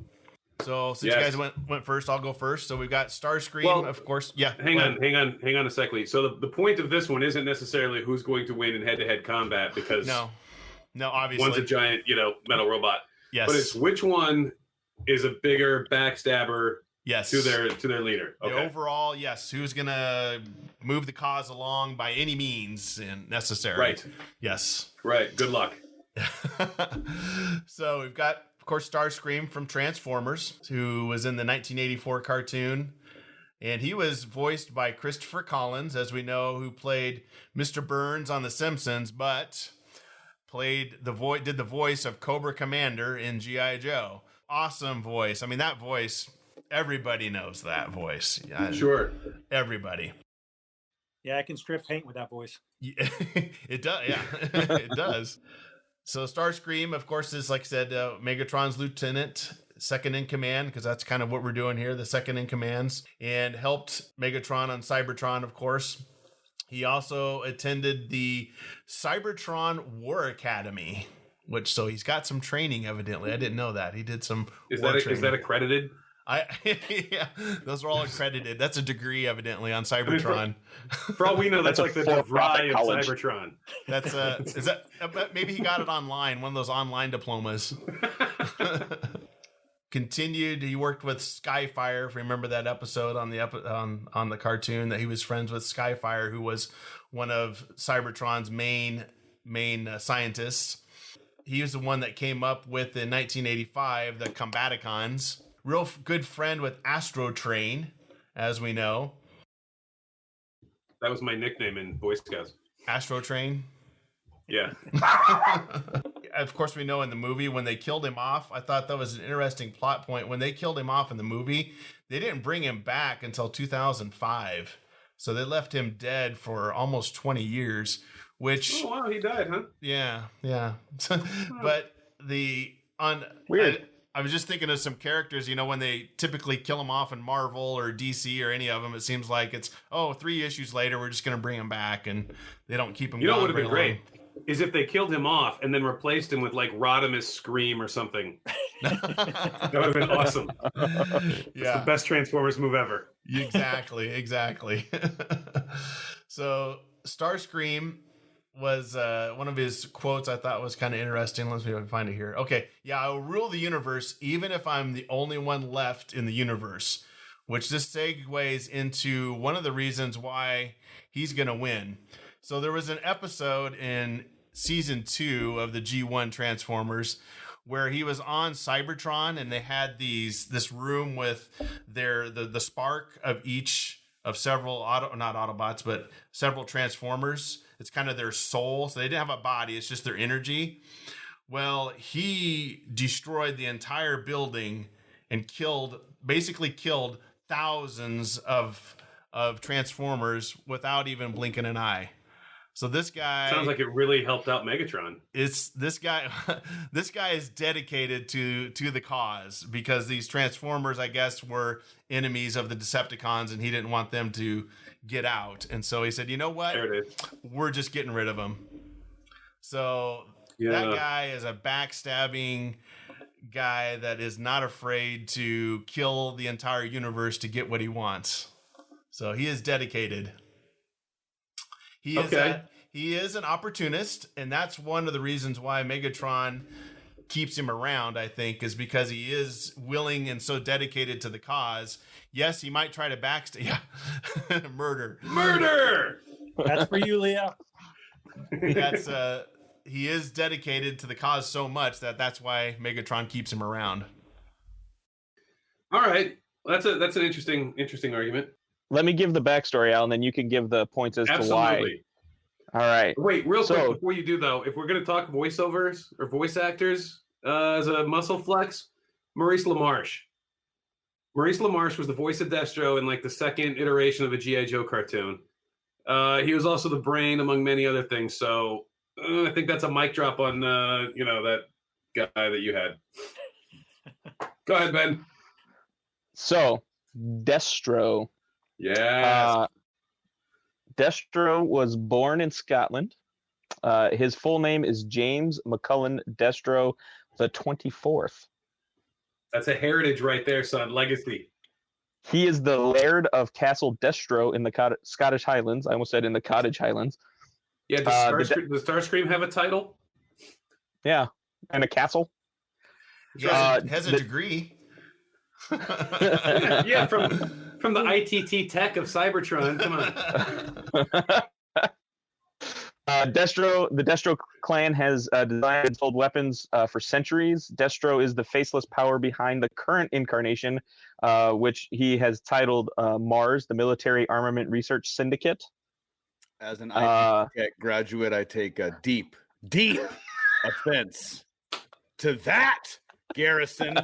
So since Yes. you guys went first, I'll go first. So we've got Starscream, Well, of course. Yeah. Hang go on a second. So the point of this one isn't necessarily who's going to win in head-to-head combat, because No, obviously. one's a giant, metal robot. Yes. But it's which one is a bigger backstabber yes. to their leader. The Okay. overall, yes. Who's gonna move the cause along by any means necessary? Right. Yes. Right. Good luck. So we've got, of course, Starscream from Transformers, who was in the 1984 cartoon. And he was voiced by Christopher Collins, as we know, who played Mr. Burns on The Simpsons, but did the voice of Cobra Commander in G.I. Joe. Awesome voice. I mean, that voice, everybody knows that voice. Yeah, Sure. everybody. Yeah, I can strip paint with that voice. Yeah, it does. Yeah, it does. So Starscream, of course, is, like I said, Megatron's lieutenant, second in command, because that's kind of what we're doing here, the second in commands, and helped Megatron on Cybertron, of course. He also attended the Cybertron War Academy, so he's got some training, evidently. I didn't know that. He did some Is war that training. accredited? Yeah, those are all accredited. That's a degree, evidently, on Cybertron. For all we know, that's like the DeVry of college. Cybertron. That's is that maybe he got it online, one of those online diplomas. Continued. He worked with Skyfire. If you remember that episode on the cartoon, that he was friends with Skyfire, who was one of Cybertron's main scientists. He was the one that came up with in 1985 the Combaticons. Real good friend with Astro Train, as we know. That was my nickname in Boy Scouts. Astro Train. Yeah. Of course, we know in the movie when they killed him off, I thought that was an interesting plot point. When they killed him off in the movie, they didn't bring him back until 2005. So they left him dead for almost 20 years, which... Oh, wow, he died, huh? Yeah. But Weird. I was just thinking of some characters, when they typically kill them off in Marvel or DC or any of them, it seems like it's, 3 issues later, we're just going to bring him back, and they don't keep him going. You know what would have been very great? Is if they killed him off and then replaced him with like Rodimus Scream or something. That would have been awesome. It's the best Transformers move ever. Exactly. So Starscream was one of his quotes I thought was kind of interesting. Let's see if I can find it here. Okay. Yeah, I will rule the universe even if I'm the only one left in the universe, which this segues into one of the reasons why he's going to win. So there was an episode in season 2 of the G1 Transformers where he was on Cybertron, and they had this room with the spark of several not Autobots, but several Transformers. It's kind of their soul. So they didn't have a body. It's just their energy. Well, he destroyed the entire building and basically killed thousands of Transformers without even blinking an eye. So this guy sounds like it really helped out Megatron. This guy is dedicated to the cause, because these Transformers, I guess, were enemies of the Decepticons, and he didn't want them to get out. And so he said, "You know what? There it is. We're just getting rid of them." So that guy is a backstabbing guy that is not afraid to kill the entire universe to get what he wants. So he is dedicated. He is an opportunist, and that's one of the reasons why Megatron keeps him around, I think, is because he is willing and so dedicated to the cause. Yes, he might try to backstab. Yeah. Murder! That's for you, Leo. He is dedicated to the cause so much that's why Megatron keeps him around. All right. Well, that's an interesting argument. Let me give the backstory, Al, and then you can give the points as to why. All right. Wait, real quick before you do, though, if we're going to talk voiceovers or voice actors as a muscle flex, Maurice LaMarche. Maurice LaMarche was the voice of Destro in like the second iteration of a G.I. Joe cartoon. He was also the brain, among many other things. So I think that's a mic drop on that guy that you had. Go ahead, Ben. So Destro. Yeah. Destro was born in Scotland. His full name is James McCullen Destro the 24th. That's a heritage right there, son. Legacy. He is the Laird of Castle Destro in the Scottish Highlands. I almost said in the Cottage Highlands. Yeah, does Starscream have a title? Yeah, and a castle. Has a degree. Yeah, from the ITT Tech of Cybertron. Come on. The Destro clan has designed and sold weapons for centuries. Destro is the faceless power behind the current incarnation, which he has titled MARS, the Military Armament Research Syndicate. As an IT Tech graduate, I take a deep offense to that, Garrison.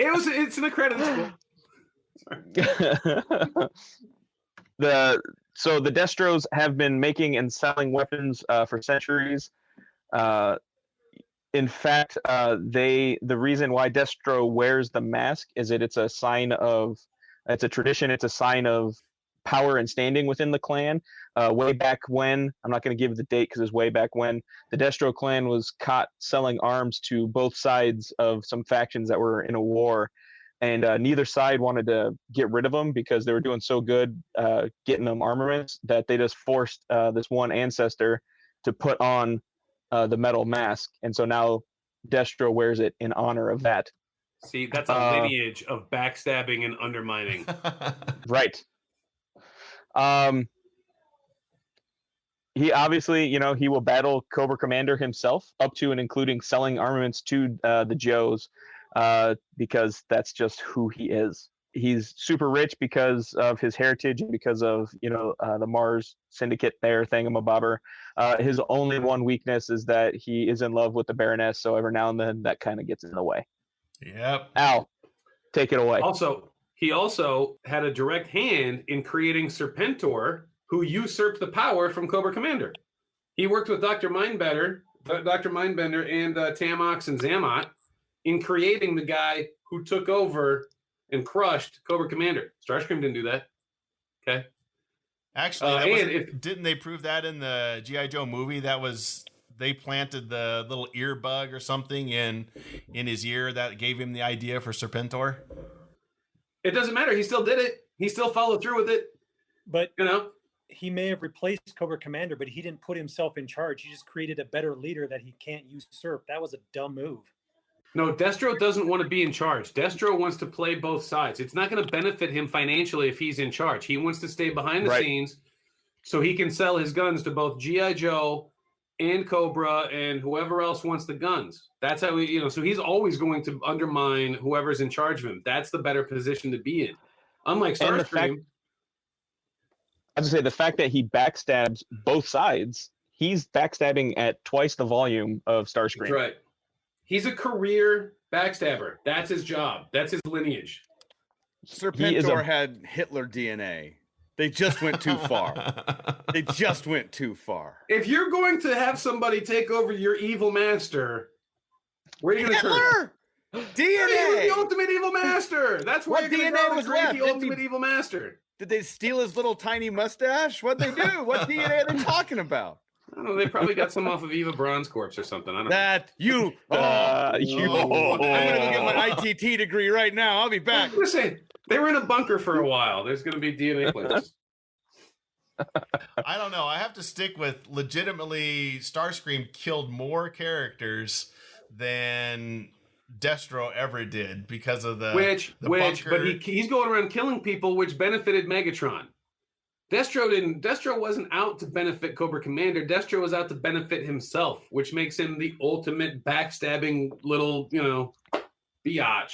It's an accredited school. So the Destros have been making and selling weapons for centuries. In fact, the reason why Destro wears the mask is that it's a tradition. It's a sign of power and standing within the clan. Way back when, I'm not going to give the date because it's way back when, the Destro clan was caught selling arms to both sides of some factions that were in a war. And neither side wanted to get rid of them because they were doing so good getting them armaments that they just forced this one ancestor to put on the metal mask. And so now Destro wears it in honor of that. See, that's a lineage of backstabbing and undermining. Right. He obviously, he will battle Cobra Commander himself, up to and including selling armaments to the Joes, because that's just who he is. He's super rich because of his heritage and because of, the Mars Syndicate there, thingamabobber. His only one weakness is that he is in love with the Baroness, so every now and then that kind of gets in the way. Yep. Al, take it away. He also had a direct hand in creating Serpentor, who usurped the power from Cobra Commander. He worked with Dr. Mindbender and Tamox and Zammot in creating the guy who took over and crushed Cobra Commander. Starscream didn't do that. Okay. Actually, didn't they prove that in the G.I. Joe movie? They planted the little ear bug or something in his ear that gave him the idea for Serpentor. It doesn't matter. He still did it. He still followed through with it. But he may have replaced Cobra Commander, but he didn't put himself in charge. He just created a better leader that he can't usurp. That was a dumb move. No, Destro doesn't want to be in charge. Destro wants to play both sides. It's not going to benefit him financially if he's in charge. He wants to stay behind the scenes so he can sell his guns to both G.I. Joe and Cobra and whoever else wants the guns. That's how so he's always going to undermine whoever's in charge of him. That's the better position to be in. Unlike Starscream. I was going to say, the fact that he backstabs both sides, he's backstabbing at twice the volume of Starscream. That's right. He's a career backstabber. That's his job. That's his lineage. Serpentor had Hitler DNA. They just went too far. If you're going to have somebody take over your evil master, where are you going to turn? DNA! He was the ultimate evil master. That's where What you're DNA going was to create left? the ultimate evil master. Did they steal his little tiny mustache? What'd they do? What DNA are they talking about? I don't know. They probably got some off of Eva Bronze Corps or something. I don't know. I'm going to go get my ITT degree right now. I'll be back. Listen, they were in a bunker for a while. There's going to be DNA plants. I don't know. I have to stick with legitimately Starscream killed more characters than Destro ever did because of the bunker. But he's going around killing people, which benefited Megatron. Destro wasn't out to benefit Cobra Commander. Destro was out to benefit himself, which makes him the ultimate backstabbing little, biatch.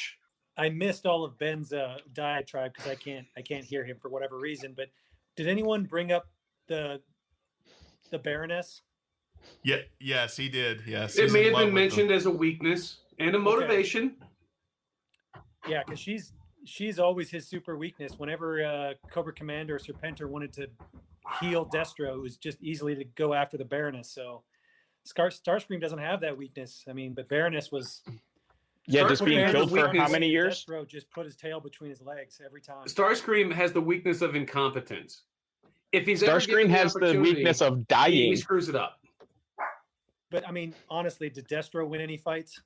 I missed all of Ben's diatribe because I can't hear him for whatever reason. But did anyone bring up the Baroness? Yeah, yes, he did. Yes, it may have been mentioned as a weakness and a motivation. Okay. Yeah, because she's always his super weakness. Whenever Cobra Commander or Serpentor wanted to heal Destro, it was just easily to go after the Baroness. So Starscream doesn't have that weakness. I mean, but Baroness was... Yeah, just being killed for how many years? Destro just put his tail between his legs every time. Starscream has the weakness of incompetence. If he's Starscream has the weakness of dying. He screws it up. But I mean, honestly, did Destro win any fights?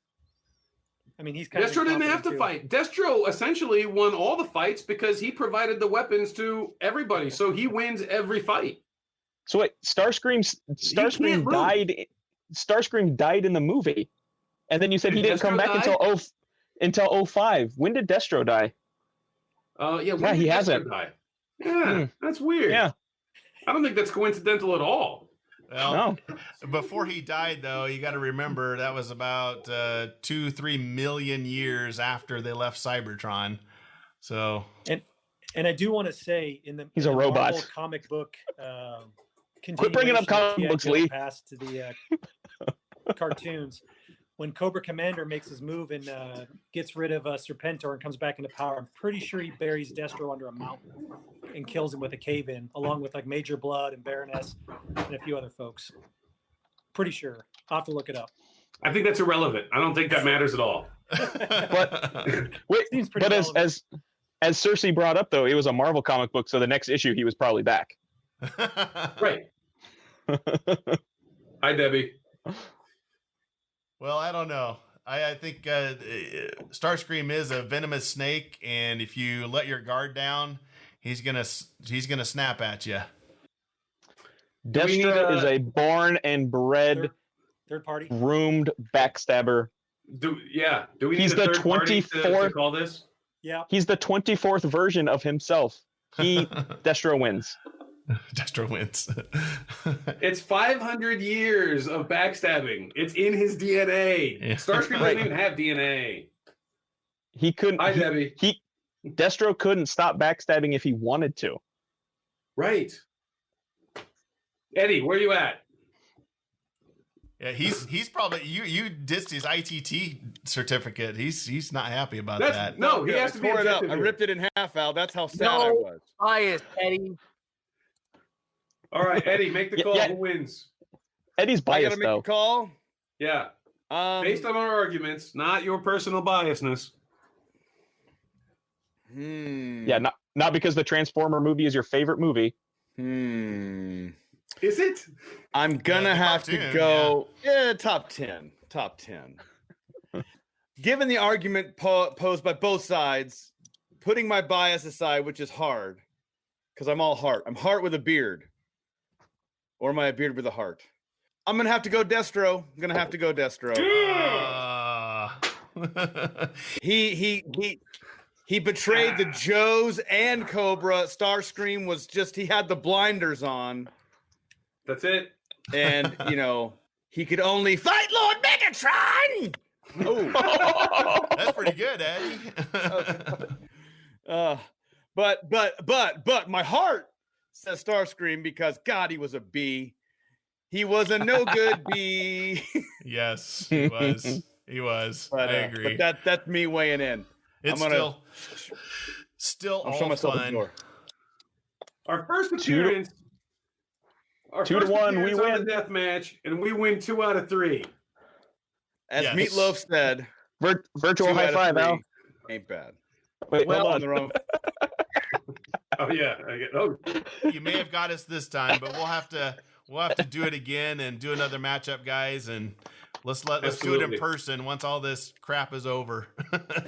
I mean, he's kind Destro didn't have to fight. Destro essentially won all the fights because he provided the weapons to everybody. So he wins every fight. So wait, Starscream died. Starscream died in the movie, and then you said he didn't come back until 05. When did Destro die? Yeah, he hasn't. Die? Yeah, that's weird. Yeah, I don't think that's coincidental at all. Well, before he died, though, you got to remember that was about 2-3 million years after they left Cybertron. So, and I do want to say he's a robot. Marvel comic book. Quit bringing up comic books, Lee. Past to the cartoons. When Cobra Commander makes his move and gets rid of Serpentor and comes back into power, I'm pretty sure he buries Destro under a mountain. and kills him with a cave-in, along with like Major Blood and Baroness and a few other folks. Pretty sure. I'll have to look it up. I think that's irrelevant. I don't think that matters at all. But wait, Seems pretty but relevant. as Cersei brought up, though, it was a Marvel comic book, so the next issue he was probably back. Right. Hi, Debbie. Well, I don't know. I think Starscream is a venomous snake, and if you let your guard down, he's gonna snap at you. Destra is a born and bred, third party, groomed backstabber. Do we need He's a the third party to 24th call this? Yeah. He's the 24th version of himself. Destra wins. Destra wins. It's 500 years of backstabbing. It's in his DNA. Yeah. Starscream doesn't even have DNA. He couldn't. Hi, Debbie. Destro couldn't stop backstabbing if he wanted to. Right. Eddie, where you at? Yeah, he's probably you dissed his ITT certificate. He's not happy about that. No, he Yeah, has I to be tore it up. objective I here. ripped it in half, Al. That's how sad I No was. bias, Eddie. All right, Eddie, make the call. Yeah. Who wins? Eddie's I gotta biased make though. a call. Yeah. Based on our arguments, not your personal biasness. Yeah, not because the Transformer movie is your favorite movie. Is it? I'm gonna the have top 10, to go. Yeah, top 10. Top 10. Given the argument posed by both sides, putting my bias aside, which is hard, because I'm all heart. I'm heart with a beard. Or am I a beard with a heart? I'm gonna have to go Destro. I'm gonna have to go Destro. He betrayed the Joes and Cobra. Starscream was just, he had the blinders on. That's it. And, he could only fight Lord Megatron. Oh. That's pretty good, Eddie. But my heart says Starscream because, God, he was a B. He was a no good B. Yes, he was. He was. But, I agree. But that's me weighing in. It's still I'll all show myself the fun. door. Our first appearance. Our 2 to 1, we appearance on win. the death match, and we win 2 out of 3. As Yes. Meatloaf said, Virtual 2 high out of five, 3 Al. ain't bad. Wait, Well, hold On on. the wrong. Oh yeah. You may have got us this time, but we'll have to do it again and do another matchup, guys, and let's do it Absolutely. in person once all this crap is over.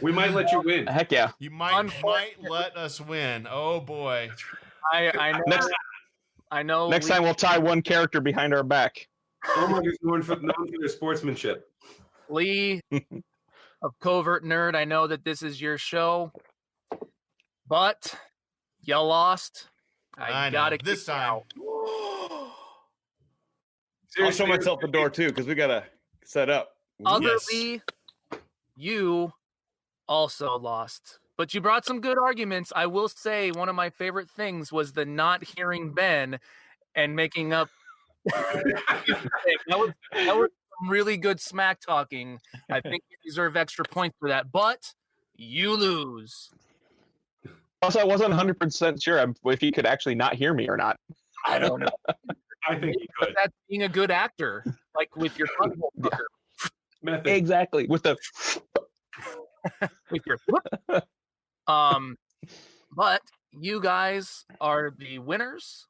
We might let you win. Heck yeah. You might let us win. Oh boy. I know. I know. Next time we'll tie one character behind our back. OMUG is known for their sportsmanship. Lee of Covert Nerd, I know that this is your show, but you lost. I know. gotta This kick you time. out. I'll show myself the door too, because we gotta set up. Other Yes. Lee, you also lost, but you brought some good arguments. I will say one of my favorite things was the not hearing Ben and making up. that was some really good smack talking. I think you deserve extra points for that, but you lose. Also, I wasn't 100% sure if he could actually not hear me or not. I don't know. I think you But could. that's being a good actor, like with your Method. Exactly. With the with your but you guys are the winners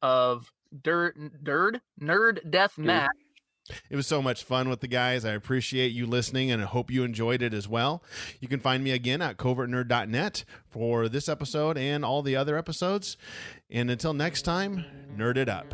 of Nerd Death Match. It was so much fun with the guys. I appreciate you listening, and I hope you enjoyed it as well. You can find me again at covertnerd.net for this episode and all the other episodes. And until next time, nerd it up.